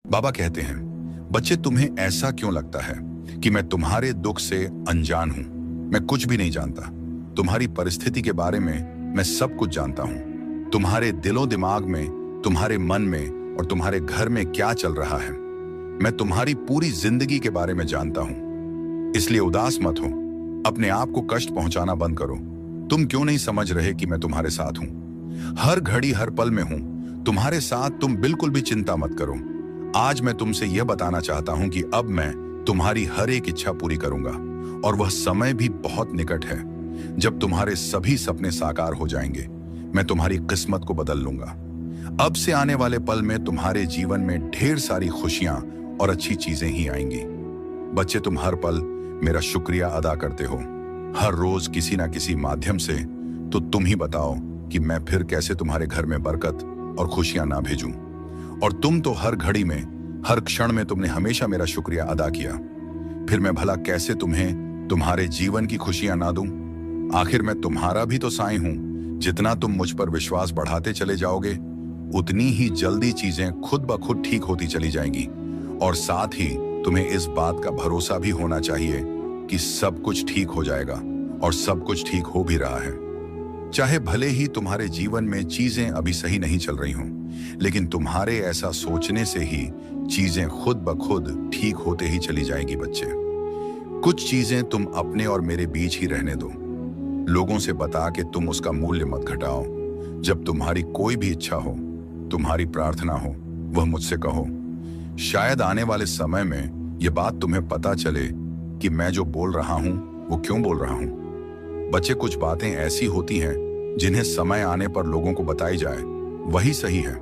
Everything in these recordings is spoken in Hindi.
बाबा कहते हैं, बच्चे तुम्हें ऐसा क्यों लगता है कि मैं तुम्हारे दुख से अनजान हूं? मैं कुछ भी नहीं जानता। तुम्हारी परिस्थिति के बारे में मैं सब कुछ जानता हूं। तुम्हारे दिलो दिमाग में, तुम्हारे मन में और तुम्हारे घर में क्या चल रहा है, मैं तुम्हारी पूरी जिंदगी के बारे में जानता हूं। इसलिए उदास मत हो, अपने आप को कष्ट पहुंचाना बंद करो। तुम क्यों नहीं समझ रहे कि मैं तुम्हारे साथ हूं? हर घड़ी हर पल में हूं तुम्हारे साथ। तुम बिल्कुल भी चिंता मत करो। आज मैं तुमसे यह बताना चाहता हूं कि अब मैं तुम्हारी हर एक इच्छा पूरी करूंगा, और वह समय भी बहुत निकट है जब तुम्हारे सभी सपने साकार हो जाएंगे। मैं तुम्हारी किस्मत को बदल लूंगा। अब से आने वाले पल में तुम्हारे जीवन में ढेर सारी खुशियां और अच्छी चीजें ही आएंगी। बच्चे, तुम हर पल मेरा शुक्रिया अदा करते हो, हर रोज किसी ना किसी माध्यम से। तो तुम ही बताओ कि मैं फिर कैसे तुम्हारे घर में बरकत और खुशियां ना भेजूं। और तुम तो हर घड़ी में, हर क्षण में तुमने हमेशा मेरा शुक्रिया अदा किया। फिर मैं भला कैसे तुम्हें तुम्हारे जीवन की खुशियां ना दूं? आखिर मैं तुम्हारा भी तो साईं हूं। जितना तुम मुझ पर विश्वास बढ़ाते चले जाओगे, उतनी ही जल्दी चीजें खुद ब खुद ठीक होती चली जाएंगी। और साथ ही तुम्हें इस बात का भरोसा भी होना चाहिए कि सब कुछ ठीक हो जाएगा, और सब कुछ ठीक हो भी रहा है। चाहे भले ही तुम्हारे जीवन में चीजें अभी सही नहीं चल रही हों, लेकिन तुम्हारे ऐसा सोचने से ही चीजें खुद ब खुद ठीक होते ही चली जाएगी। बच्चे, कुछ चीजें तुम अपने और मेरे बीच ही रहने दो। लोगों से बता के तुम उसका मूल्य मत घटाओ। जब तुम्हारी कोई भी इच्छा हो, तुम्हारी प्रार्थना हो, वह मुझसे कहो। शायद आने वाले समय में यह बात तुम्हें पता चले कि मैं जो बोल रहा हूं वो क्यों बोल रहा हूं। बच्चे, कुछ बातें ऐसी होती हैं जिन्हें समय आने पर लोगों को बताई जाए वही सही है।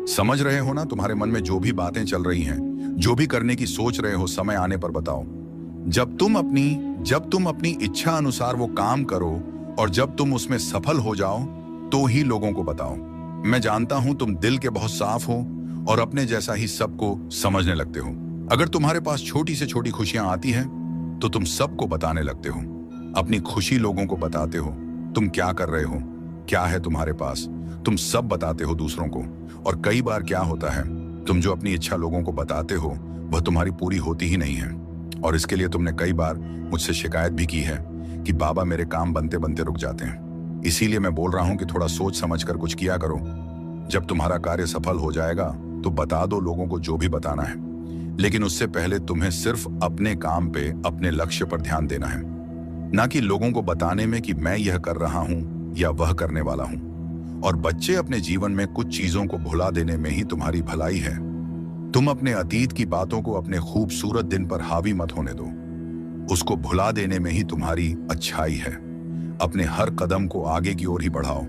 समझ रहे हो ना? तुम्हारे मन में जो भी बातें चल रही हैं, जो भी करने की सोच रहे हो, समय आने पर बताओ। जब तुम अपनी इच्छा अनुसार वो काम करो और जब तुम उसमें सफल हो जाओ, तो ही लोगों को बताओ। मैं जानता हूं तुम दिल के बहुत साफ हो और अपने जैसा ही सबको समझने लगते हो। अगर तुम्हारे पास छोटी से छोटी खुशियां आती हैं तो तुम सबको बताने लगते हो। अपनी खुशी लोगों को बताते हो। तुम क्या कर रहे हो, क्या है तुम्हारे पास, तुम सब बताते हो दूसरों को। और कई बार क्या होता है, तुम जो अपनी इच्छा लोगों को बताते हो वह तुम्हारी पूरी होती ही नहीं है। और इसके लिए तुमने कई बार मुझसे शिकायत भी की है कि बाबा, मेरे काम बनते बनते रुक जाते हैं। इसीलिए मैं बोल रहा हूं कि थोड़ा सोच समझ कर कुछ किया करो। जब तुम्हारा कार्य सफल हो जाएगा तो बता दो लोगों को जो भी बताना है, लेकिन उससे पहले तुम्हें सिर्फ अपने काम पे, अपने लक्ष्य पर ध्यान देना है, ना कि लोगों को बताने में कि मैं यह कर रहा हूं या वह करने वाला हूं। और बच्चे, अपने जीवन में कुछ चीजों को भुला देने में ही तुम्हारी भलाई है। तुम अपने अतीत की बातों को अपने खूबसूरत दिन पर हावी मत होने दो। उसको भुला देने में ही तुम्हारी अच्छाई है। अपने हर कदम को आगे की ओर ही बढ़ाओ।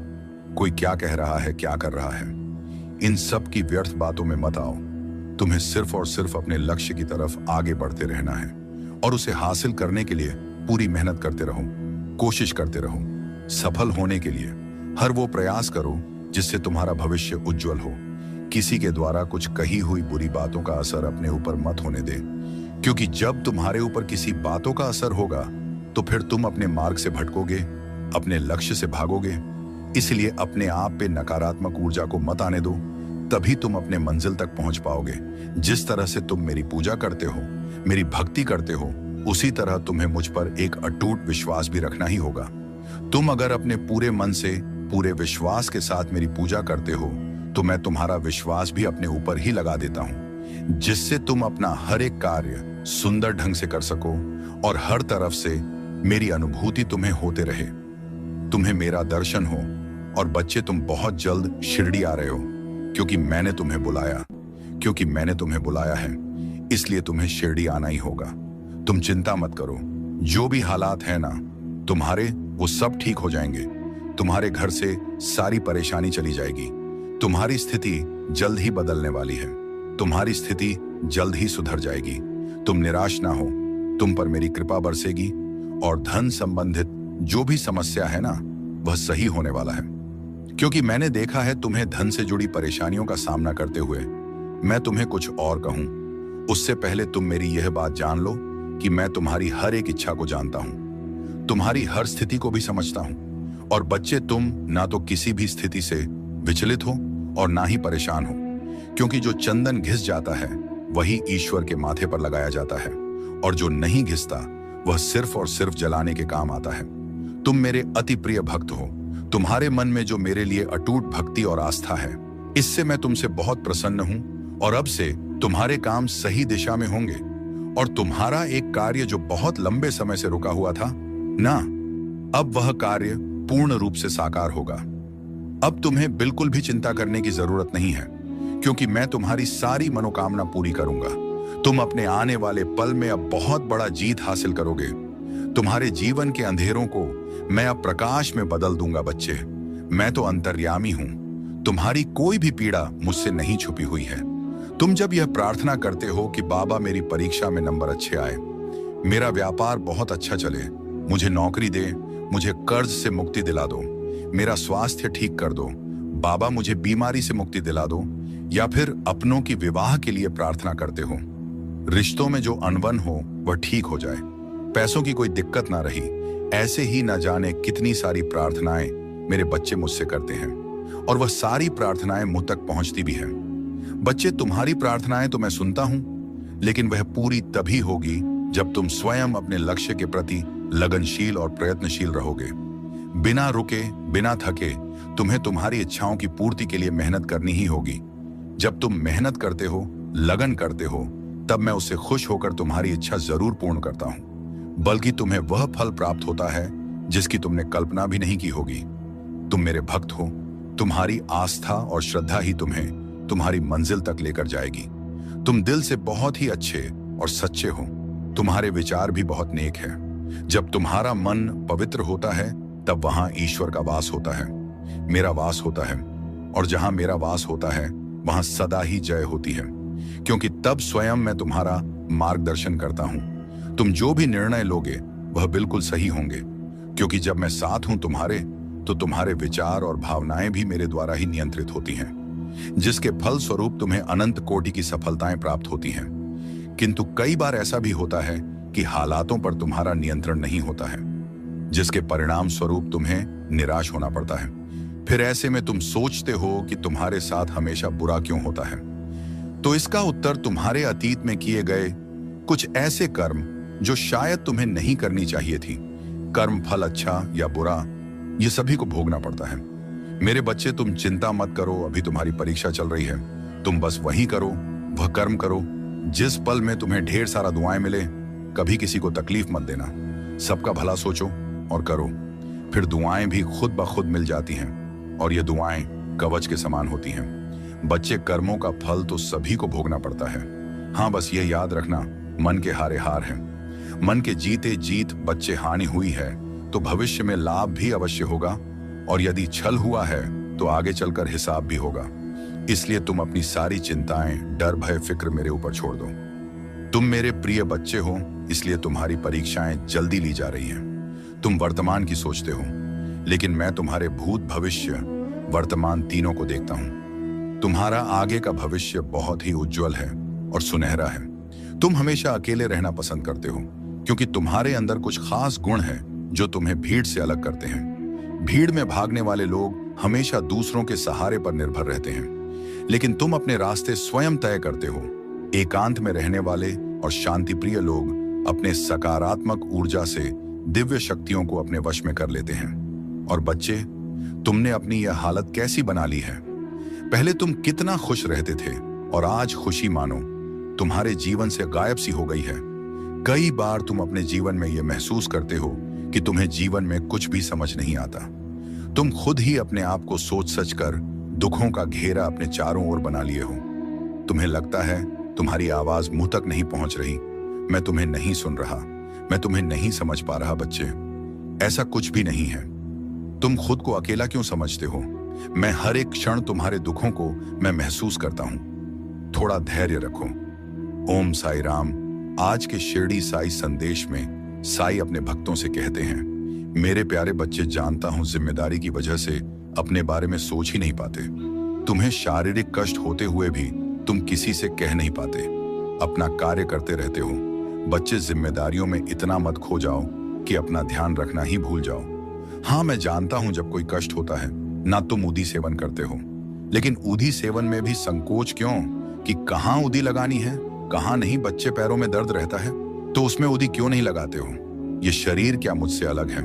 कोई क्या कह रहा है, क्या कर रहा है, इन सब की व्यर्थ बातों में मत आओ। तुम्हें सिर्फ और सिर्फ अपने लक्ष्य की तरफ आगे बढ़ते रहना है, और उसे हासिल करने के लिए पूरी मेहनत करते रहो, कोशिश करते रहो। सफल होने के लिए हर वो प्रयास करो जिससे तुम्हारा भविष्य उज्जवल हो। किसी के द्वारा कुछ कही हुई बुरी बातों का असर अपने ऊपर मत होने दे, क्योंकि जब तुम्हारे ऊपर किसी बातों का असर होगा तो फिर तुम अपने मार्ग से भटकोगे, अपने लक्ष्य से भागोगे। इसलिए अपने आप पे नकारात्मक ऊर्जा को मत आने दो, तभी तुम अपने मंजिल तक पहुंच पाओगे। जिस तरह से तुम मेरी पूजा करते हो, मेरी भक्ति करते हो, उसी तरह तुम्हें मुझ पर एक अटूट विश्वास भी रखना ही होगा। तुम अगर अपने पूरे मन से, पूरे विश्वास के साथ मेरी पूजा करते हो, तो मैं तुम्हारा विश्वास भी अपने ऊपर ही लगा देता हूं, जिससे तुम अपना हर एक कार्य सुंदर ढंग से कर सको और हर तरफ से मेरी अनुभूति तुम्हें होते रहे, तुम्हें मेरा दर्शन हो। और बच्चे, तुम बहुत जल्द शिरडी आ रहे हो, क्योंकि मैंने तुम्हें बुलाया है, इसलिए तुम्हें शिरडी आना ही होगा। तुम चिंता मत करो, जो भी हालात है ना तुम्हारे, वो सब ठीक हो जाएंगे। तुम्हारे घर से सारी परेशानी चली जाएगी। तुम्हारी स्थिति जल्द ही बदलने वाली है। तुम्हारी स्थिति जल्द ही सुधर जाएगी। तुम निराश ना हो, तुम पर मेरी कृपा बरसेगी, और धन संबंधित जो भी समस्या है ना, वह सही होने वाला है। क्योंकि मैंने देखा है तुम्हें धन से जुड़ी परेशानियों का सामना करते हुए। मैं तुम्हें कुछ और कहूं, उससे पहले तुम मेरी यह बात जान लो कि मैं तुम्हारी हर एक इच्छा को जानता हूं, तुम्हारी हर स्थिति को भी समझता हूं। और बच्चे, तुम ना तो किसी भी स्थिति से विचलित हो और ना ही परेशान हो, क्योंकि जो चंदन घिस जाता है वही ईश्वर के माथे पर लगाया जाता है, और जो नहीं घिसता वह सिर्फ और सिर्फ जलाने के काम आता है। तुम मेरे अति प्रिय भक्त हो। तुम्हारे मन में जो मेरे लिए अटूट भक्ति और आस्था है, इससे मैं तुमसे बहुत प्रसन्न हूं, और अब से तुम्हारे काम सही दिशा में होंगे, और तुम्हारा एक कार्य जो बहुत लंबे समय से रुका हुआ था ना, अब वह कार्य पूर्ण रूप से साकार होगा। अब तुम्हें बिल्कुल भी चिंता करने की जरूरत नहीं है, क्योंकि मैं तुम्हारी सारी मनोकामना पूरी करूंगा। तुम अपने आने वाले पल में अब बहुत बड़ा जीत हासिल करोगे। तुम्हारे जीवन के अंधेरों को मैं अब प्रकाश में बदल दूंगा बच्चे। मैं तो अंतर्यामी हूं। तुम्हारी कोई भी पीड़ा मुझसे नहीं छुपी हुई है। तुम जब यह प्रार्थना करते हो कि बाबा मेरी परीक्षा में नंबर अच्छे आए, मेरा व्यापार बहुत अच्छा चले, मुझे नौकरी दे, मुझे कर्ज से मुक्ति दिला दो, मेरा स्वास्थ्य ठीक कर दो, बाबा मुझे बीमारी से मुक्ति दिला दो, या फिर अपनों की विवाह के लिए प्रार्थना करते हो, रिश्तों में जो अनबन हो वह ठीक हो जाए, पैसों की कोई दिक्कत ना रही, ऐसे ही न जाने कितनी सारी प्रार्थनाएं मेरे बच्चे मुझसे करते हैं, और वह सारी प्रार्थनाएं मुझ तक पहुंचती भी हैं। बच्चे, तुम्हारी प्रार्थनाएं तो मैं सुनता हूं, लेकिन वह पूरी तभी होगी जब तुम स्वयं अपने लक्ष्य के प्रति लगनशील और प्रयत्नशील रहोगे। बिना रुके, बिना थके तुम्हें तुम्हारी इच्छाओं की पूर्ति के लिए मेहनत करनी ही होगी। जब तुम मेहनत करते हो, लगन करते हो, तब मैं उससे खुश होकर तुम्हारी इच्छा जरूर पूर्ण करता हूं, बल्कि तुम्हें वह फल प्राप्त होता है जिसकी तुमने कल्पना भी नहीं की होगी। तुम मेरे भक्त हो। तुम्हारी आस्था और श्रद्धा ही तुम्हें तुम्हारी मंजिल तक लेकर जाएगी। तुम दिल से बहुत ही अच्छे और सच्चे हो। तुम्हारे विचार भी बहुत नेक है। जब तुम्हारा मन पवित्र होता है, तब वहां ईश्वर का वास होता है, मेरा वास होता है, और जहां मेरा वास होता है वहां सदा ही जय होती है, क्योंकि तब स्वयं मैं तुम्हारा मार्गदर्शन करता हूं। तुम जो भी निर्णय लोगे वह बिल्कुल सही होंगे, क्योंकि जब मैं साथ हूं तुम्हारे, तो तुम्हारे विचार और भावनाएं भी मेरे द्वारा ही नियंत्रित होती हैं, जिसके फल स्वरूप तुम्हें अनंत कोटि की सफलताएं प्राप्त होती हैं। किंतु कई बार ऐसा भी होता है कि हालातों पर तुम्हारा नियंत्रण नहीं होता है, जिसके परिणाम स्वरूप तुम्हें निराश होना पड़ता है। फिर ऐसे में तुम सोचते हो कि तुम्हारे साथ हमेशा बुरा क्यों होता है। तो इसका उत्तर तुम्हारे अतीत में किए गए कुछ ऐसे कर्म जो शायद तुम्हें नहीं करनी चाहिए थी। कर्म फल अच्छा या बुरा, ये सभी को भोगना पड़ता है। मेरे बच्चे, तुम चिंता मत करो, अभी तुम्हारी परीक्षा चल रही है। तुम बस वही करो, वह कर्म करो जिस पल में तुम्हें ढेर सारा दुआएं मिले। कभी किसी को तकलीफ मत देना, सबका भला सोचो और करो। फिर दुआएं भी खुद ब खुद मिल जाती हैं, और ये दुआएं कवच के समान होती हैं। बच्चे, कर्मों का फल तो सभी को भोगना पड़ता है। हाँ, बस ये याद रखना, मन के हारे हार है, मन के जीते जीत। बच्चे, हानि हुई है तो भविष्य में लाभ भी अवश्य होगा, और यदि छल हुआ है तो आगे चलकर हिसाब भी होगा। इसलिए तुम अपनी सारी चिंताएं, डर, भय, फिक्र मेरे ऊपर छोड़ दो। तुम मेरे प्रिय बच्चे हो, इसलिए तुम्हारी परीक्षाएं जल्दी ली जा रही हैं। तुम वर्तमान की सोचते हो, लेकिन मैं तुम्हारे भूत, भविष्य, वर्तमान तीनों को देखता हूं। तुम्हारा आगे का भविष्य बहुत ही उज्जवल है और सुनहरा है। तुम हमेशा अकेले रहना पसंद करते हो, क्योंकि तुम्हारे अंदर कुछ खास गुण हैं जो तुम्हें भीड़ से अलग करते हैं। भीड़ में भागने वाले लोग हमेशा दूसरों के सहारे पर निर्भर रहते हैं, लेकिन तुम अपने रास्ते स्वयं तय करते हो। एकांत में रहने वाले और शांति प्रिय लोग अपने सकारात्मक ऊर्जा से दिव्य शक्तियों को अपने वश में कर लेते हैं। और बच्चे, तुमने अपनी यह हालत कैसी बना ली है। पहले तुम कितना खुश रहते थे, और आज खुशी मानो तुम्हारे जीवन से गायब सी हो गई है। कई बार तुम अपने जीवन में यह महसूस करते हो कि तुम्हें जीवन में कुछ भी समझ नहीं आता। तुम खुद ही अपने आप को सोच सच कर दुखों का घेरा अपने चारों ओर बना लिए हो। तुम्हें लगता है तुम्हारी आवाज मुंह तक नहीं पहुंच रही। मैं तुम्हें नहीं सुन रहा, मैं तुम्हें नहीं समझ पा रहा। बच्चे, ऐसा कुछ भी नहीं है। तुम खुद को अकेला क्यों समझते हो। मैं हर एक क्षण तुम्हारे दुखों को मैं महसूस करता हूं। थोड़ा धैर्य रखो। ओम साई राम। आज के शिरडी साई संदेश में साई अपने भक्तों से कहते हैं, मेरे प्यारे बच्चे, जानता हूं जिम्मेदारी की वजह से अपने बारे में सोच ही नहीं पाते। तुम्हें शारीरिक कष्ट होते हुए भी तुम किसी से कह नहीं पाते, अपना कार्य करते रहते हो। बच्चे, जिम्मेदारियों में इतना मत खो जाओ कि अपना ध्यान रखना ही भूल जाओ। हाँ, मैं जानता हूं जब कोई कष्ट होता है ना तुम उदी सेवन करते हो, लेकिन उदी सेवन में भी संकोच क्यों कि कहाँ उदी लगानी है। कहाँ नहीं बच्चे पैरों में दर्द रहता है तो उसमें उदी क्यों नहीं लगाते हो? ये शरीर क्या मुझसे अलग है?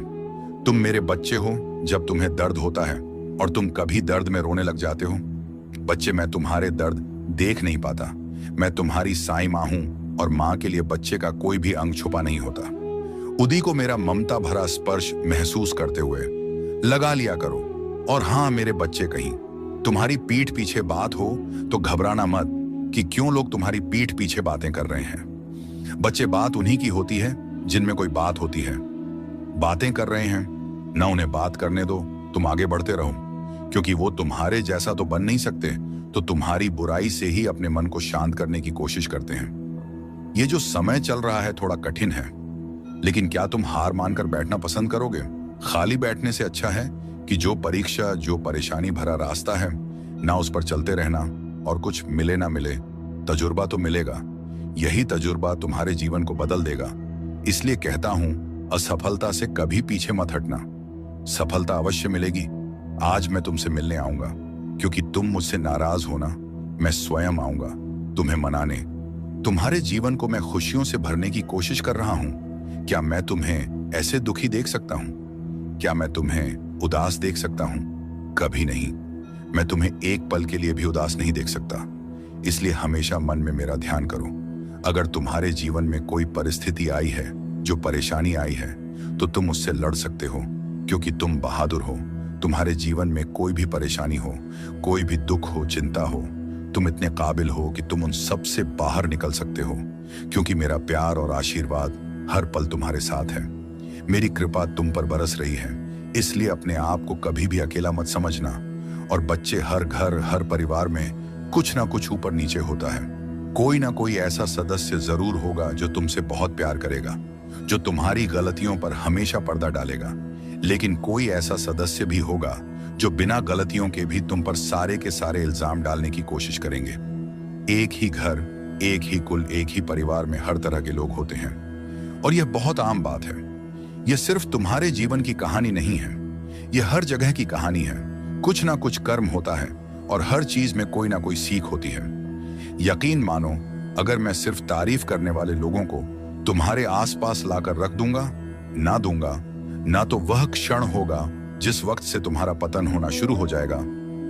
तुम मेरे बच्चे हो जब तुम्हें दर्द होता है और तुम कभी दर्द में रोने लग जाते हो। बच्चे, मैं तुम्हारे दर्द देख नहीं पाता। मैं तुम्हारी साई माँ हूं और माँ के लिए बच्चे का कोई भी अंग छुपा नहीं होता। उदी को मेरा ममता भरा स्पर्श महसूस करते हुए लगा लिया करो। और हाँ मेरे बच्चे, कहीं तुम्हारी पीठ पीछे बात हो तो घबराना मत कि क्यों लोग तुम्हारी पीठ पीछे बातें कर रहे हैं। बच्चे, बात उन्हीं की होती है जिनमें कोई बात होती है। बातें कर रहे हैं ना, उन्हें बात करने दो, तुम आगे बढ़ते रहो, क्योंकि वो तुम्हारे जैसा तो बन नहीं सकते, तो तुम्हारी बुराई से ही अपने मन को शांत करने की कोशिश करते हैं। ये जो समय चल रहा है थोड़ा कठिन है, लेकिन क्या तुम हार मानकर बैठना पसंद करोगे? खाली बैठने से अच्छा है कि जो परीक्षा, जो परेशानी भरा रास्ता है ना, उस पर चलते रहना, और कुछ मिले ना मिले तजुर्बा तो मिलेगा। यही तजुर्बा तुम्हारे जीवन को बदल देगा। इसलिए कहता हूं, असफलता से कभी पीछे मत हटना। सफलता अवश्य मिलेगी। आज मैं तुमसे मिलने आऊंगा, क्योंकि तुम मुझसे नाराज हो ना, मैं स्वयं आऊंगा तुम्हें मनाने। तुम्हारे जीवन को मैं खुशियों से भरने की कोशिश कर रहा हूं। क्या मैं तुम्हें ऐसे दुखी देख सकता हूं? क्या मैं तुम्हें उदास देख सकता हूं? कभी नहीं। मैं तुम्हें एक पल के लिए भी उदास नहीं देख सकता। इसलिए हमेशा मन में मेरा ध्यान करो। अगर तुम्हारे जीवन में कोई परिस्थिति आई है, जो परेशानी आई है, तो तुम उससे लड़ सकते हो, क्योंकि तुम बहादुर हो। तुम्हारे जीवन में कोई भी परेशानी हो, कोई भी दुख हो, चिंता हो, तुम इतने काबिल हो कि तुम उन सब से बाहर निकल सकते हो, क्योंकि मेरा प्यार और आशीर्वाद हर पल तुम्हारे साथ है। मेरी कृपा तुम पर बरस रही है। इसलिए अपने आप को कभी भी अकेला मत समझना। और बच्चे, हर घर, हर परिवार में कुछ ना कुछ ऊपर नीचे होता है। कोई ना कोई ऐसा सदस्य जरूर होगा जो तुमसे बहुत प्यार करेगा, जो तुम्हारी गलतियों पर हमेशा पर्दा डालेगा। लेकिन कोई ऐसा सदस्य भी होगा जो बिना गलतियों के भी तुम पर सारे के सारे इल्जाम डालने की कोशिश करेंगे। एक ही घर, एक ही कुल, एक ही परिवार में हर तरह के लोग होते हैं, और यह बहुत आम बात है। यह सिर्फ तुम्हारे जीवन की कहानी नहीं है, यह हर जगह की कहानी है। कुछ ना कुछ कर्म होता है और हर चीज में कोई ना कोई सीख होती है। यकीन मानो, अगर मैं सिर्फ तारीफ करने वाले लोगों को तुम्हारे आसपास लाकर रख दूंगा ना तो वह क्षण होगा जिस वक्त से तुम्हारा पतन होना शुरू हो जाएगा,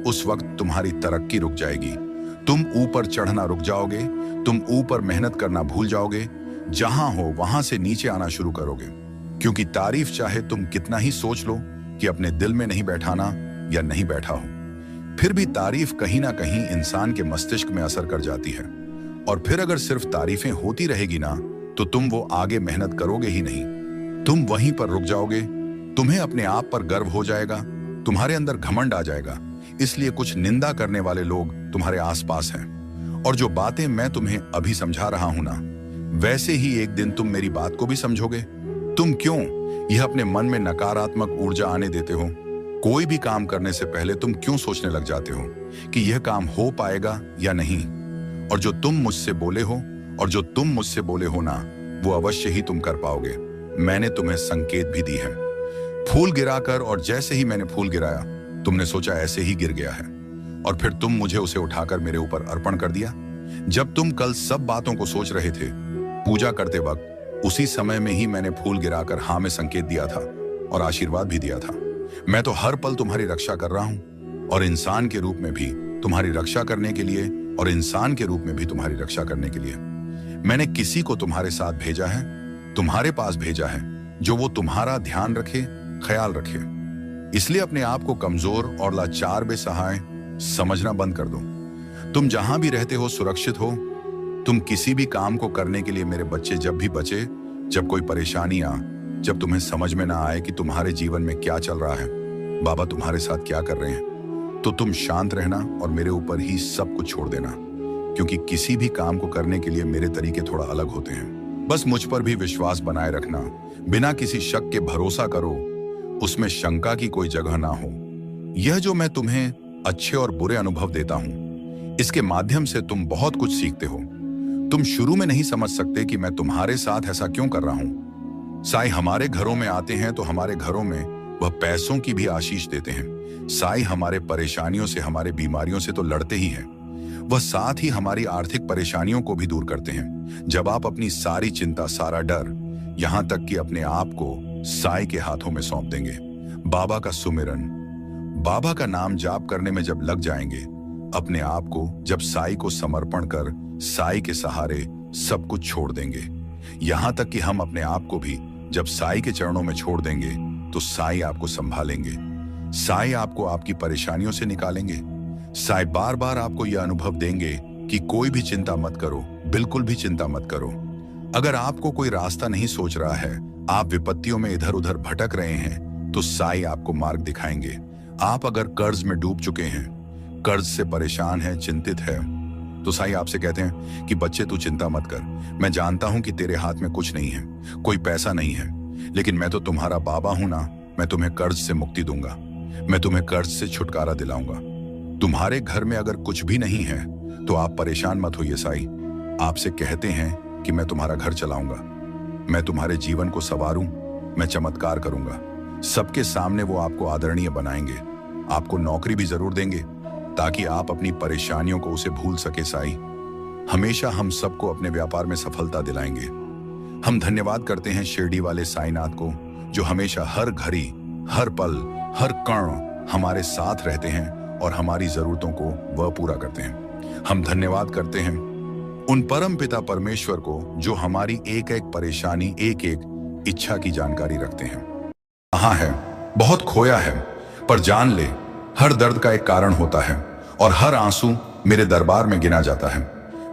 उस वक्त तुम्हारी तरक्की रुक जाएगी। तुम ऊपर चढ़ना रुक जाओगे, तुम ऊपर मेहनत करना भूल जाओगे, जहां हो वहां से नीचे आना शुरू करोगे। क्योंकि तारीफ चाहे तुम कितना ही सोच लो कि अपने दिल में नहीं बैठाना या नहीं बैठा हो, फिर भी तारीफ कहीं ना कहीं इंसान के मस्तिष्क में असर कर जाती है। और फिर अगर सिर्फ तारीफें होती रहेगी ना, तो तुम वो आगे मेहनत करोगे ही नहीं, तुम वहीं पर रुक जाओगे। तुम्हें अपने आप पर गर्व हो जाएगा, तुम्हारे अंदर घमंड आ जाएगा। इसलिए कुछ निंदा करने वाले लोग तुम्हारे आसपास हैं, और जो बातें मैं तुम्हें अभी समझा रहा हूं ना, वैसे ही एक दिन तुम मेरी बात को भी समझोगे। तुम क्यों यह अपने मन में नकारात्मक ऊर्जा आने देते हो? कोई भी काम करने से पहले तुम क्यों सोचने लग जाते हो कि यह काम हो पाएगा या नहीं? और जो तुम मुझसे बोले हो ना, वो अवश्य ही तुम कर पाओगे। मैंने तुम्हें संकेत भी दी है, फूल गिराकर, और जैसे ही मैंने फूल गिराया, तुमने सोचा ऐसे ही गिर गया है, और फिर तुम मुझे उसे उठाकर मेरे ऊपर अर्पण कर दिया। जब तुम कल सब बातों को सोच रहे थे, पूजा करते वक्त, उसी समय में ही मैंने फूल गिराकर हाँ में संकेत दिया था और आशीर्वाद भी दिया था। मैं तो हर पल तुम्हारी रक्षा कर रहा हूं, और इंसान के रूप में भी तुम्हारी रक्षा करने के लिए, और इंसान के रूप में भी तुम्हारी रक्षा करने के लिए मैंने किसी को तुम्हारे साथ भेजा है, तुम्हारे पास भेजा है, जो वो तुम्हारा ध्यान रखे, ख्याल रखे। इसलिए अपने आप को कमजोर और लाचार बेसहाय समझना बंद कर दो। तुम जहां भी रहते हो सुरक्षित हो। तुम किसी भी काम को करने के लिए मेरे बच्चे जब भी बचे, जब कोई परेशानी आ, जब तुम्हें समझ में ना आए कि तुम्हारे जीवन में क्या चल रहा है, बाबा तुम्हारे साथ क्या कर रहे हैं, तो तुम शांत रहना और मेरे ऊपर ही सब कुछ छोड़ देना। क्योंकि किसी भी काम को करने के लिए मेरे तरीके थोड़ा अलग होते हैं। बस मुझ पर भी विश्वास बनाए रखना, बिना किसी शक के भरोसा करो, उसमें शंका की कोई जगह ना हो। यह जो मैं तुम्हें अच्छे और बुरे अनुभव देता हूं, इसके माध्यम से तुम बहुत कुछ सीखते हो। तुम शुरू में नहीं समझ सकते कि मैं तुम्हारे साथ ऐसा क्यों कर रहा हूं। साईं हमारे घरों में आते हैं तो हमारे घरों में वह पैसों की भी आशीष देते हैं। साईं हमारे परेशानियों से, हमारे बीमारियों से तो लड़ते ही हैं, वह साथ ही हमारी आर्थिक परेशानियों को भी दूर करते हैं। जब आप अपनी सारी चिंता, सारा डर, यहां तक कि अपने आप को साई के हाथों में सौंप देंगे, बाबा का सुमिरन, बाबा का नाम जाप करने में जब लग जाएंगे, अपने आप को जब साई को समर्पण कर साई के सहारे सब कुछ छोड़ देंगे, यहां तक कि हम अपने आप को भी जब साई के चरणों में छोड़ देंगे तो साई आपको संभालेंगे। साई आपको आपकी परेशानियों से निकालेंगे। साई बार बार आपको यह अनुभव देंगे कि कोई भी चिंता मत करो, बिल्कुल भी चिंता मत करो। अगर आपको कोई रास्ता नहीं सोच रहा है, आप विपत्तियों में इधर उधर भटक रहे हैं, तो साई आपको मार्ग दिखाएंगे। आप अगर कर्ज में डूब चुके हैं, कर्ज से परेशान हैं, चिंतित है, तो साई आपसे कहते हैं कि बच्चे तू चिंता मत कर, मैं जानता हूं कि तेरे हाथ में कुछ नहीं है, कोई पैसा नहीं है, लेकिन मैं तो तुम्हारा बाबा हूं ना, मैं तुम्हें कर्ज से मुक्ति दूंगा, मैं तुम्हें कर्ज से छुटकारा दिलाऊंगा। तुम्हारे घर में अगर कुछ भी नहीं है तो आप परेशान मत होइए। साई आपसे कहते हैं कि मैं तुम्हारा घर चलाऊंगा, मैं तुम्हारे जीवन को संवारूं, मैं चमत्कार करूंगा, सबके सामने वो आपको आदरणीय बनाएंगे, आपको नौकरी भी जरूर देंगे ताकि आप अपनी परेशानियों को उसे भूल सके। साई हमेशा हम सबको अपने व्यापार में सफलता दिलाएंगे। हम धन्यवाद करते हैं शिरडी वाले साईनाथ को, जो हमेशा हर घड़ी, हर पल, हर कण हमारे साथ रहते हैं और हमारी जरूरतों को वह पूरा करते हैं। हम धन्यवाद करते हैं उन परम पिता परमेश्वर को, जो हमारी एक एक परेशानी, एक एक इच्छा की जानकारी रखते हैं। कहाँ है, बहुत खोया है, पर जान ले हर दर्द का एक कारण होता है और हर आंसू मेरे दरबार में गिना जाता है।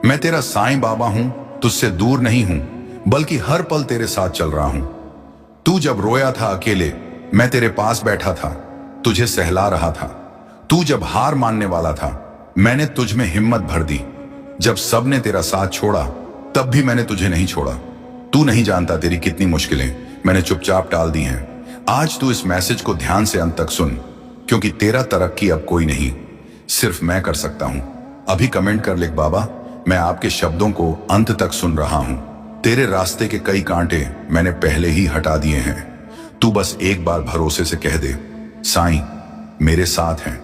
मैं तेरा साईं बाबा हूं, तुझसे दूर नहीं हूं, बल्कि हर पल तेरे साथ चल रहा हूं। तू जब रोया था अकेले, मैं तेरे पास बैठा था, तुझे सहला रहा था। तू जब हार मानने वाला था, मैंने तुझ में हिम्मत भर दी। जब सबने तेरा साथ छोड़ा, तब भी मैंने तुझे नहीं छोड़ा। तू नहीं जानता तेरी कितनी मुश्किलें मैंने चुपचाप टाल दी हैं। आज तू इस मैसेज को ध्यान से अंत तक सुन, क्योंकि तेरा तरक्की अब कोई नहीं, सिर्फ मैं कर सकता हूं। अभी कमेंट कर लिख, बाबा मैं आपके शब्दों को अंत तक सुन रहा हूं। तेरे रास्ते के कई कांटे मैंने पहले ही हटा दिए हैं। तू बस एक बार भरोसे से कह दे, साईं मेरे साथ हैं,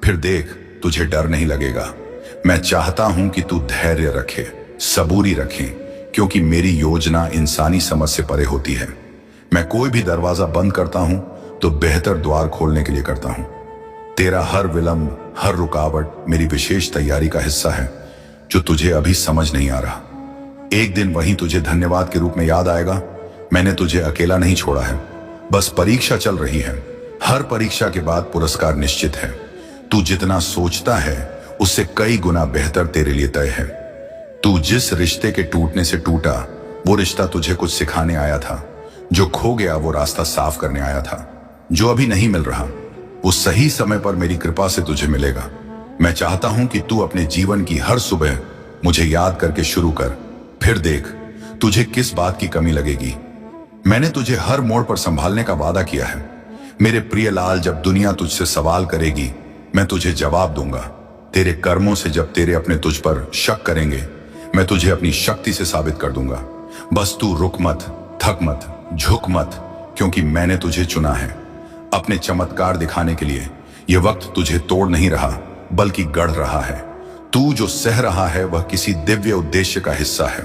फिर देख तुझे डर नहीं लगेगा। मैं चाहता हूं कि तू धैर्य रखे, सबूरी रखे, क्योंकि मेरी योजना इंसानी समझ से परे होती है। मैं कोई भी दरवाजा बंद करता हूं तो बेहतर द्वार खोलने के लिए करता हूं। तेरा हर विलंब, हर रुकावट मेरी विशेष तैयारी का हिस्सा है, जो तुझे अभी समझ नहीं आ रहा। एक दिन वहीं तुझे धन्यवाद के रूप में याद आएगा, मैंने तुझे अकेला नहीं छोड़ा है, बस परीक्षा चल रही है। हर परीक्षा के बाद पुरस्कार निश्चित है। तू जितना सोचता है उससे कई गुना बेहतर तेरे लिए तय है। तू जिस रिश्ते के टूटने से टूटा, वो रिश्ता तुझे कुछ सिखाने आया था। जो खो गया वो रास्ता साफ करने आया था। जो अभी नहीं मिल रहा, वो सही समय पर मेरी कृपा से तुझे मिलेगा। मैं चाहता हूं कि तू अपने जीवन की हर सुबह मुझे याद करके शुरू कर, फिर देख तुझे किस बात की कमी लगेगी। मैंने तुझे हर मोड़ पर संभालने का वादा किया है। मेरे प्रिय लाल, जब दुनिया तुझसे सवाल करेगी, मैं तुझे जवाब दूंगा। तेरे कर्मों से जब तेरे अपने तुझ पर शक करेंगे, मैं तुझे अपनी शक्ति से साबित कर दूंगा। बस तू रुक मत, थक मत, झुक मत, क्योंकि मैंने तुझे चुना है अपने चमत्कार दिखाने के लिए। यह वक्त तुझे तोड़ नहीं रहा, बल्कि गढ़ रहा है। तू जो सह रहा है वह किसी दिव्य उद्देश्य का हिस्सा है।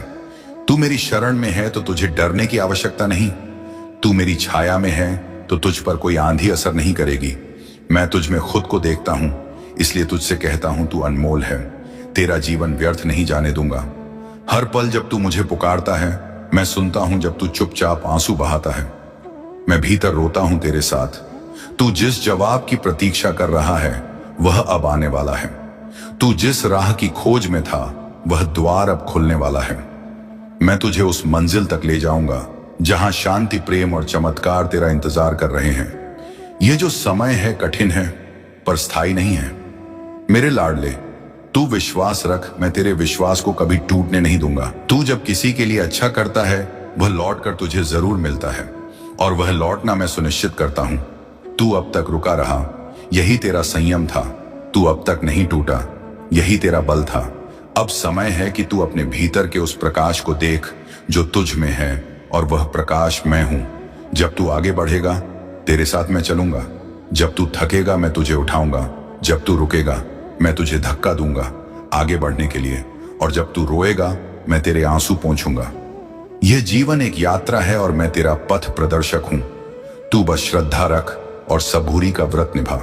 तू मेरी शरण में है तो तुझे डरने की आवश्यकता नहीं। तू मेरी छाया में है तो तुझ पर कोई आंधी असर नहीं करेगी। मैं तुझ में खुद को देखता हूं, इसलिए तुझसे कहता हूं तू अनमोल है। तेरा जीवन व्यर्थ नहीं जाने दूंगा। हर पल जब तू मुझे पुकारता है, मैं सुनता हूं जब तू चुपचाप आंसू बहाता है। मैं भीतर रोता हूं तेरे साथ। तू जिस जवाब की प्रतीक्षा कर रहा है वह अब आने वाला है। तू जिस राह की खोज में था वह द्वार अब खुलने वाला है। मैं तुझे उस मंजिल तक ले जाऊंगा जहां शांति, प्रेम और चमत्कार तेरा इंतजार कर रहे हैं। यह जो समय है कठिन है, पर स्थायी नहीं है। मेरे लाडले, तू विश्वास रख, मैं तेरे विश्वास को कभी टूटने नहीं दूंगा। तू जब किसी के लिए अच्छा करता है, वह लौट कर तुझे जरूर मिलता है, और वह लौटना मैं सुनिश्चित करता हूं। तू अब तक रुका रहा, यही तेरा संयम था। तू अब तक नहीं टूटा, यही तेरा बल था। अब समय है कि तू अपने भीतर के उस प्रकाश को देख जो तुझ में है, और वह प्रकाश मैं हूं। जब तू आगे बढ़ेगा, तेरे साथ मैं चलूंगा। जब तू थकेगा, मैं तुझे उठाऊंगा। जब तू रुकेगा, मैं तुझे धक्का दूंगा। आगे बढ़ने के लिए, और जब तू रोएगा मैं तेरे आंसू पोंछूंगा। यह जीवन एक यात्रा है और मैं तेरा पथ प्रदर्शक हूं। तू बस श्रद्धा रख और सबूरी का व्रत निभा,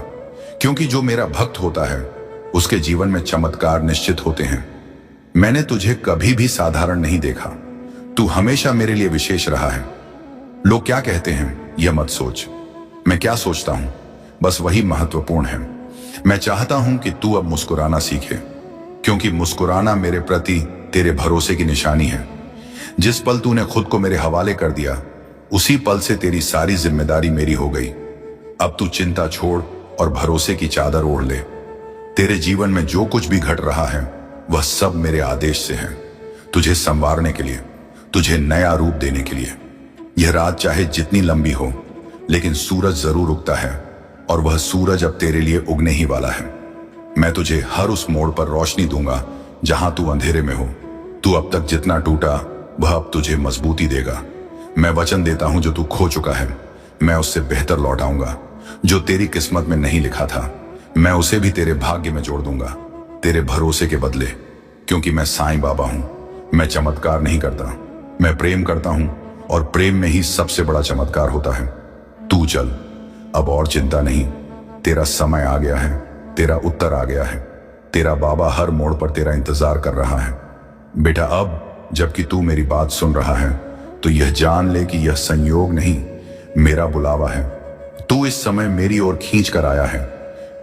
क्योंकि जो मेरा भक्त होता है उसके जीवन में चमत्कार निश्चित होते हैं। मैंने तुझे कभी भी साधारण नहीं देखा, तू हमेशा मेरे लिए विशेष रहा है। लोग क्या कहते हैं यह मत सोच, मैं क्या सोचता हूं बस वही महत्वपूर्ण है। मैं चाहता हूं कि तू अब मुस्कुराना सीखे, क्योंकि मुस्कुराना मेरे प्रति तेरे भरोसे की निशानी है। जिस पल तूने खुद को मेरे हवाले कर दिया, उसी पल से तेरी सारी जिम्मेदारी मेरी हो गई। अब तू चिंता छोड़ और भरोसे की चादर ओढ़ ले। तेरे जीवन में जो कुछ भी घट रहा है वह सब मेरे आदेश से है, तुझे संवारने के लिए, तुझे नया रूप देने के लिए। यह रात चाहे जितनी लंबी हो, लेकिन सूरज जरूर उगता है, और वह सूरज अब तेरे लिए उगने ही वाला है। मैं तुझे हर उस मोड़ पर रोशनी दूंगा जहां तू अंधेरे में हो। तू अब तक जितना टूटा वह अब तुझे मजबूती देगा। मैं वचन देता हूं जो तू खो चुका है मैं उससे बेहतर लौटाऊंगा। जो तेरी किस्मत में नहीं लिखा था मैं उसे भी तेरे भाग्य में जोड़ दूंगा, तेरे भरोसे के बदले। क्योंकि मैं साईं बाबा हूं, मैं चमत्कार नहीं करता, मैं प्रेम करता हूं, और प्रेम में ही सबसे बड़ा चमत्कार होता है। तू चल, अब और चिंता नहीं, तेरा समय आ गया है, तेरा उत्तर आ गया है। तेरा बाबा हर मोड़ पर तेरा इंतजार कर रहा है। बेटा, अब जबकि तू मेरी बात सुन रहा है तो यह जान ले कि यह संयोग नहीं, मेरा बुलावा है। तू इस समय मेरी ओर खींच कर आया है,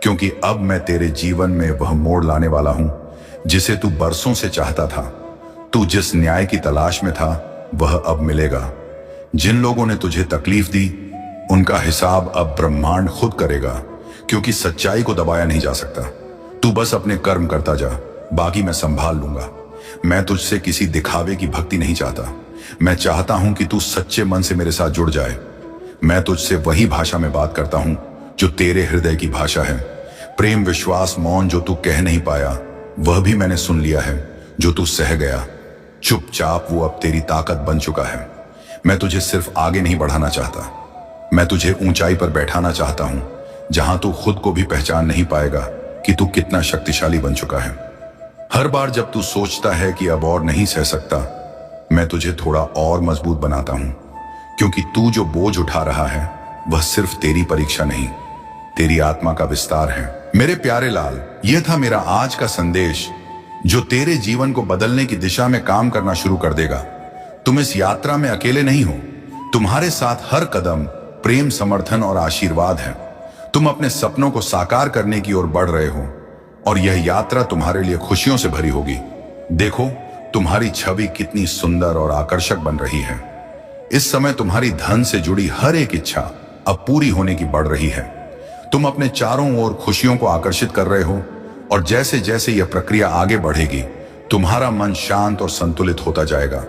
क्योंकि अब मैं तेरे जीवन में वह मोड़ लाने वाला हूं जिसे तू बरसों से चाहता था। तू जिस न्याय की तलाश में था वह अब मिलेगा। जिन लोगों ने तुझे तकलीफ दी उनका हिसाब अब ब्रह्मांड खुद करेगा, क्योंकि सच्चाई को दबाया नहीं जा सकता। तू बस अपने कर्म करता जा, बाकी मैं संभाल लूंगा। मैं तुझसे किसी दिखावे की भक्ति नहीं चाहता, मैं चाहता हूं कि तू सच्चे मन से मेरे साथ जुड़ जाए। मैं तुझसे वही भाषा में बात करता हूं जो तेरे हृदय की भाषा है। प्रेम, विश्वास, मौन जो तू कह नहीं पाया वह भी मैंने सुन लिया है। जो तू सह गया चुपचाप वो अब तेरी ताकत बन चुका है। मैं तुझे सिर्फ आगे नहीं बढ़ाना चाहता, मैं तुझे ऊंचाई पर बैठाना चाहता हूं जहां तू खुद को भी पहचान नहीं पाएगा कि तू कितना शक्तिशाली बन चुका है। हर बार जब तू सोचता है कि अब और नहीं सह सकता, मैं तुझे थोड़ा और मजबूत बनाता हूं, क्योंकि तू जो बोझ उठा रहा है वह सिर्फ तेरी परीक्षा नहीं, तेरी आत्मा का विस्तार है। मेरे प्यारे लाल, यह था मेरा आज का संदेश जो तेरे जीवन को बदलने की दिशा में काम करना शुरू कर देगा। तुम इस यात्रा में अकेले नहीं हो, तुम्हारे साथ हर कदम प्रेम, समर्थन और आशीर्वाद है। तुम अपने सपनों को साकार करने की ओर बढ़ रहे हो, और यह यात्रा तुम्हारे लिए खुशियों से भरी होगी। देखो, तुम्हारी छवि कितनी सुंदर और आकर्षक बन रही है। इस समय तुम्हारी धन से जुड़ी हर एक इच्छा अब पूरी होने की बढ़ रही है। तुम अपने चारों ओर खुशियों को आकर्षित कर रहे हो, और जैसे जैसे यह प्रक्रिया आगे बढ़ेगी तुम्हारा मन शांत और संतुलित होता जाएगा।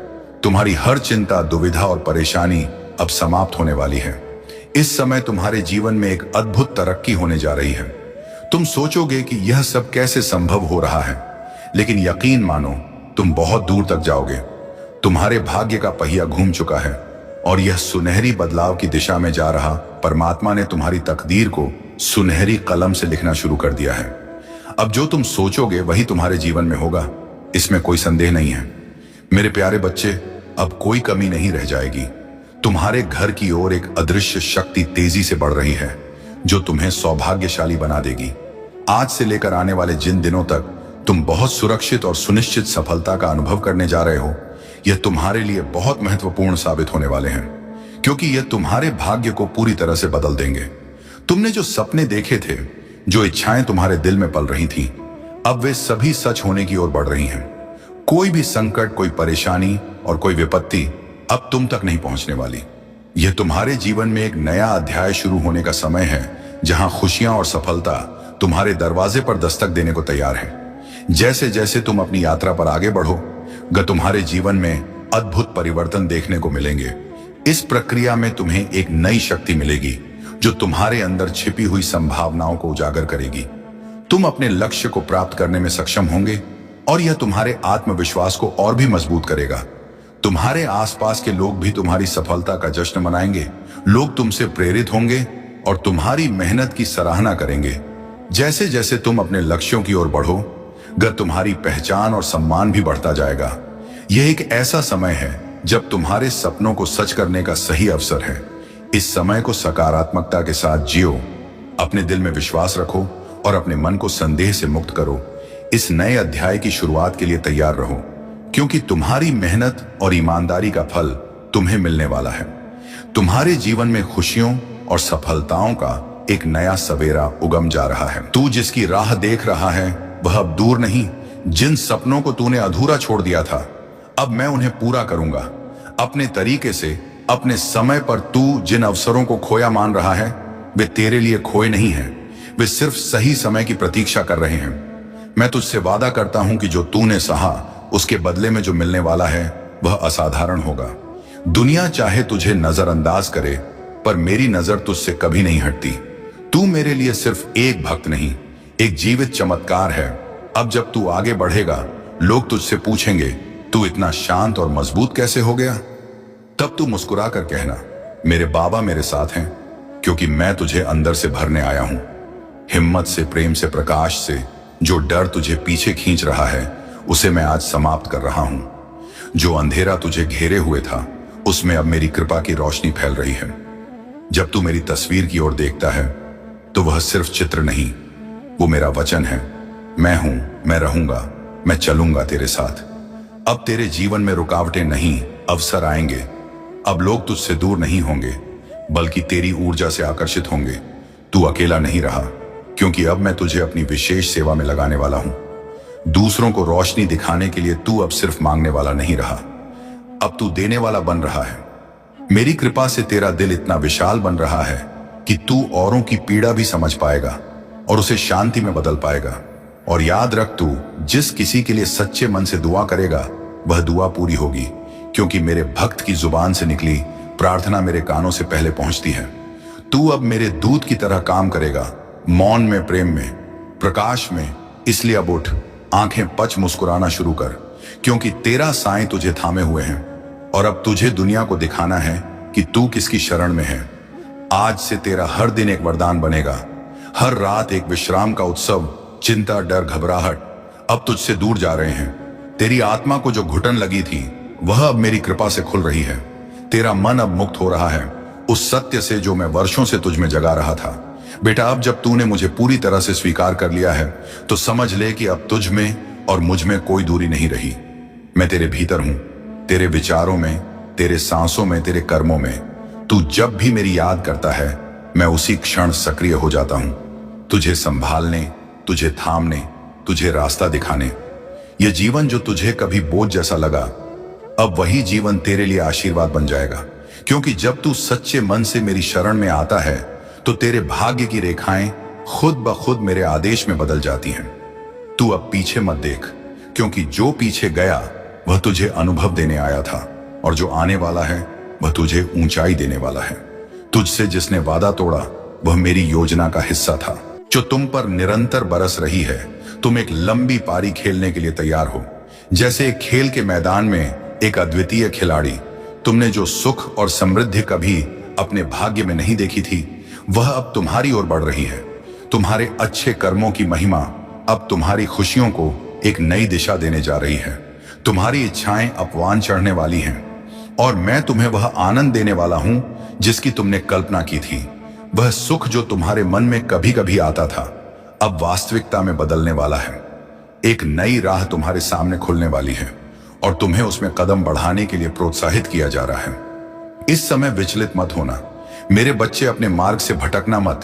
तुम्हारी हर चिंता, दुविधा और परेशानी अब समाप्त होने वाली है। इस समय तुम्हारे जीवन में एक अद्भुत तरक्की होने जा रही है। तुम सोचोगे कि यह सब कैसे संभव हो रहा है, लेकिन यकीन मानो तुम बहुत दूर तक जाओगे। तुम्हारे भाग्य का पहिया घूम चुका है, और यह सुनहरी बदलाव की दिशा में जा रहा परमात्मा ने तुम्हारी तकदीर को सुनहरी कलम से लिखना शुरू कर दिया है। अब जो तुम सोचोगे वही तुम्हारे जीवन में होगा, इसमें कोई संदेह नहीं है। मेरे प्यारे बच्चे, अब कोई कमी नहीं रह जाएगी। तुम्हारे घर की ओर एक अदृश्य शक्ति तेजी से बढ़ रही है जो तुम्हें सौभाग्यशाली बना देगी। आज से लेकर आने वाले जिन दिनों तक तुम बहुत सुरक्षित और सुनिश्चित सफलता का अनुभव करने जा रहे हो, यह तुम्हारे लिए बहुत महत्वपूर्ण साबित होने वाले हैं, क्योंकि यह तुम्हारे भाग्य को पूरी तरह से बदल देंगे। तुमने जो सपने देखे थे, जो इच्छाएं तुम्हारे दिल में पल रही थीं, अब वे सभी सच होने की ओर बढ़ रही हैं। कोई भी संकट, कोई परेशानी और कोई विपत्ति अब तुम तक नहीं पहुंचने वाली। यह तुम्हारे जीवन में एक नया अध्याय शुरू होने का समय है, जहां खुशियां और सफलता तुम्हारे दरवाजे पर दस्तक देने को तैयार है। जैसे जैसे तुम अपनी यात्रा पर आगे बढ़ोगे, तुम्हारे जीवन में अद्भुत परिवर्तन देखने को मिलेंगे। इस प्रक्रिया में तुम्हें एक नई शक्ति मिलेगी जो तुम्हारे अंदर छिपी हुई संभावनाओं को उजागर करेगी। तुम अपने लक्ष्य को प्राप्त करने में सक्षम होंगे, और यह तुम्हारे आत्मविश्वास को और भी मजबूत करेगा। तुम्हारे आसपास के लोग भी तुम्हारी सफलता का जश्न मनाएंगे। लोग तुमसे प्रेरित होंगे और तुम्हारी मेहनत की सराहना करेंगे। जैसे जैसे तुम अपने लक्ष्यों की ओर बढ़ो, गर तुम्हारी पहचान और सम्मान भी बढ़ता जाएगा। यह एक ऐसा समय है जब तुम्हारे सपनों को सच करने का सही अवसर है। इस समय को सकारात्मकता के साथ जियो, अपने दिल में विश्वास रखो और अपने मन को संदेह से मुक्त करो। इस नए अध्याय की शुरुआत के लिए तैयार रहो, क्योंकि तुम्हारी मेहनत और ईमानदारी का फल तुम्हें मिलने वाला है। तुम्हारे जीवन में खुशियों और सफलताओं का एक नया सवेरा उगम जा रहा है। तू जिसकी राह देख रहा है वह अब दूर नहीं। जिन सपनों को तूने अधूरा छोड़ दिया था, अब मैं उन्हें पूरा करूंगा अपने तरीके से, अपने समय पर। तू जिन अवसरों को खोया मान रहा है वे तेरे लिए खोए नहीं हैं, वे सिर्फ सही समय की प्रतीक्षा कर रहे हैं। मैं तुझसे वादा करता हूं कि जो तूने सहा उसके बदले में जो मिलने वाला है वह असाधारण होगा। दुनिया चाहे तुझे नजरअंदाज करे, पर मेरी नजर तुझसे कभी नहीं हटती। तू मेरे लिए सिर्फ एक भक्त नहीं, एक जीवित चमत्कार है। अब जब तू आगे बढ़ेगा, लोग तुझसे पूछेंगे, तू इतना शांत और मजबूत कैसे हो गया? तब तू मुस्कुरा कर कहना, मेरे बाबा मेरे साथ हैं, क्योंकि मैं तुझे अंदर से भरने आया हूं। हिम्मत से, प्रेम से, प्रकाश से। जो डर तुझे पीछे खींच रहा है उसे मैं आज समाप्त कर रहा हूं। जो अंधेरा तुझे घेरे हुए था उसमें अब मेरी कृपा की रोशनी फैल रही है। जब तू मेरी तस्वीर की ओर देखता है तो वह सिर्फ चित्र नहीं, वो मेरा वचन है। मैं हूं, मैं रहूंगा, मैं चलूंगा तेरे साथ। अब तेरे जीवन में रुकावटें नहीं, अवसर आएंगे। अब लोग तुझसे दूर नहीं होंगे, बल्कि तेरी ऊर्जा से आकर्षित होंगे। तू अकेला नहीं रहा, क्योंकि अब मैं तुझे अपनी विशेष सेवा में लगाने वाला हूं। दूसरों को रोशनी दिखाने के लिए तू अब सिर्फ मांगने वाला नहीं रहा, अब तू देने वाला बन रहा है। मेरी कृपा से तेरा दिल इतना विशाल बन रहा है कि तू औरों की पीड़ा भी समझ पाएगा और उसे शांति में बदल पाएगा। और याद रख, तू जिस किसी के लिए सच्चे मन से दुआ करेगा वह दुआ पूरी होगी, क्योंकि मेरे भक्त की जुबान से निकली प्रार्थना मेरे कानों से पहले पहुंचती है। तू अब मेरे दूत की तरह काम करेगा, मौन में, प्रेम में, प्रकाश में। इसलिए अब उठ, आंखें पच, मुस्कुराना शुरू कर, क्योंकि तेरा साईं तुझे थामे हुए हैं। और अब तुझे दुनिया को दिखाना है कि तू किसकी शरण में है। आज से तेरा हर दिन एक वरदान बनेगा, हर रात एक विश्राम का उत्सव। चिंता, डर, घबराहट अब तुझसे दूर जा रहे हैं। तेरी आत्मा को जो घुटन लगी थी वह अब मेरी कृपा से खुल रही है। तेरा मन अब मुक्त हो रहा है उस सत्य से जो मैं वर्षों से तुझ में जगा रहा था। बेटा, अब जब तूने मुझे पूरी तरह से स्वीकार कर लिया है तो समझ ले कि अब तुझ में और मुझ में कोई दूरी नहीं रही। मैं तेरे भीतर हूं, तेरे विचारों में, तेरे सांसों में, तेरे कर्मों में। तू जब भी मेरी याद करता है मैं उसी क्षण सक्रिय हो जाता हूं, तुझे संभालने, तुझे थामने, तुझे रास्ता दिखाने। यह जीवन जो तुझे कभी बोझ जैसा लगा, अब वही जीवन तेरे लिए आशीर्वाद बन जाएगा। क्योंकि जब तू सच्चे मन से मेरी शरण में आता है तो तेरे भाग्य की रेखाएं खुद ब खुद मेरे आदेश में बदल जाती हैं। तू अब पीछे मत देख, क्योंकि जो पीछे गया वह तुझे अनुभव देने आया था, और जो आने वाला है वह तुझे ऊंचाई देने वाला है। तुझसे जिसने वादा तोड़ा वह मेरी योजना का हिस्सा था, जो तुम पर निरंतर बरस रही है। तुम एक लंबी पारी खेलने के लिए तैयार हो, जैसे एक खेल के मैदान में एक अद्वितीय खिलाड़ी। तुमने जो सुख और समृद्धि कभी अपने भाग्य में नहीं देखी थी वह अब तुम्हारी ओर बढ़ रही है। तुम्हारे अच्छे कर्मों की महिमा अब तुम्हारी खुशियों को एक नई दिशा देने जा रही है। तुम्हारी इच्छाएं अपवान चढ़ने वाली हैं, और मैं तुम्हें वह आनंद देने वाला हूं जिसकी तुमने कल्पना की थी। वह सुख जो तुम्हारे मन में कभी कभी आता था अब वास्तविकता में बदलने वाला है। एक नई राह तुम्हारे सामने खुलने वाली है और तुम्हें उसमें कदम बढ़ाने के लिए प्रोत्साहित किया जा रहा है। इस समय विचलित मत होना मेरे बच्चे, अपने मार्ग से भटकना मत,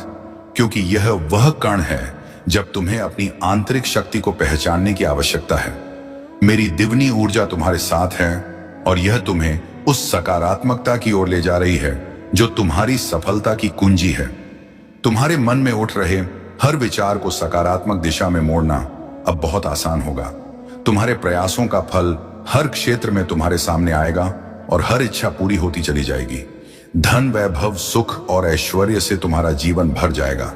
क्योंकि यह वह कण है जब तुम्हें अपनी आंतरिक शक्ति को पहचानने की आवश्यकता है। मेरी दिव्नी ऊर्जा तुम्हारे साथ है और यह तुम्हें उस सकारात्मकता की ओर ले जा रही है जो तुम्हारी सफलता की कुंजी है। तुम्हारे मन में उठ रहे हर विचार को सकारात्मक दिशा में मोड़ना अब बहुत आसान होगा। तुम्हारे प्रयासों का फल हर क्षेत्र में तुम्हारे सामने आएगा और हर इच्छा पूरी होती चली जाएगी। धन, वैभव, सुख और ऐश्वर्य से तुम्हारा जीवन भर जाएगा।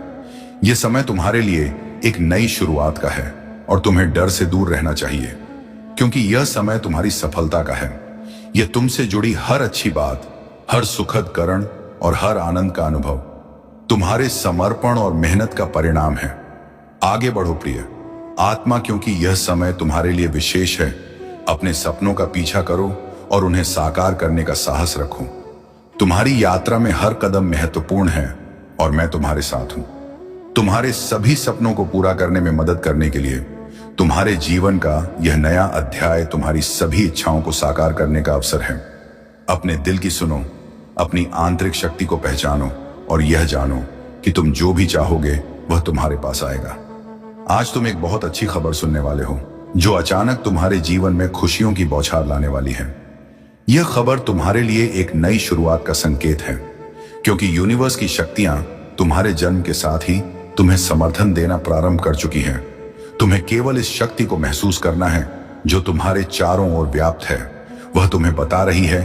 यह समय तुम्हारे लिए एक नई शुरुआत का है और तुम्हें डर से दूर रहना चाहिए, क्योंकि यह समय तुम्हारी सफलता का है। यह तुमसे जुड़ी हर अच्छी बात, हर सुखद करण और हर आनंद का अनुभव तुम्हारे समर्पण और मेहनत का परिणाम है। आगे बढ़ो प्रिय, आत्मा, क्योंकि यह समय तुम्हारे लिए विशेष है, अपने सपनों का पीछा करो और उन्हें साकार करने का साहस रखो। तुम्हारी यात्रा में हर कदम महत्वपूर्ण है और मैं तुम्हारे साथ हूं। तुम्हारे सभी सपनों को पूरा करने में मदद करने के लिए तुम्हारे जीवन का यह नया अध्याय तुम्हारी सभी इच्छाओं को साकार करने का अवसर है। अपने दिल की सुनो, अपनी आंतरिक शक्ति को पहचानो और यह जानो कि तुम जो भी चाहोगे वह तुम्हारे पास आएगा। आज तुम एक बहुत अच्छी खबर सुनने वाले हो जो अचानक तुम्हारे जीवन में खुशियों की बौछार लाने वाली है। यह खबर तुम्हारे लिए एक नई शुरुआत का संकेत है, क्योंकि यूनिवर्स की शक्तियां तुम्हारे जन्म के साथ ही तुम्हें समर्थन देना प्रारंभ कर चुकी हैं। तुम्हें केवल इस शक्ति को महसूस करना है जो तुम्हारे चारों ओर व्याप्त है। वह तुम्हें बता रही है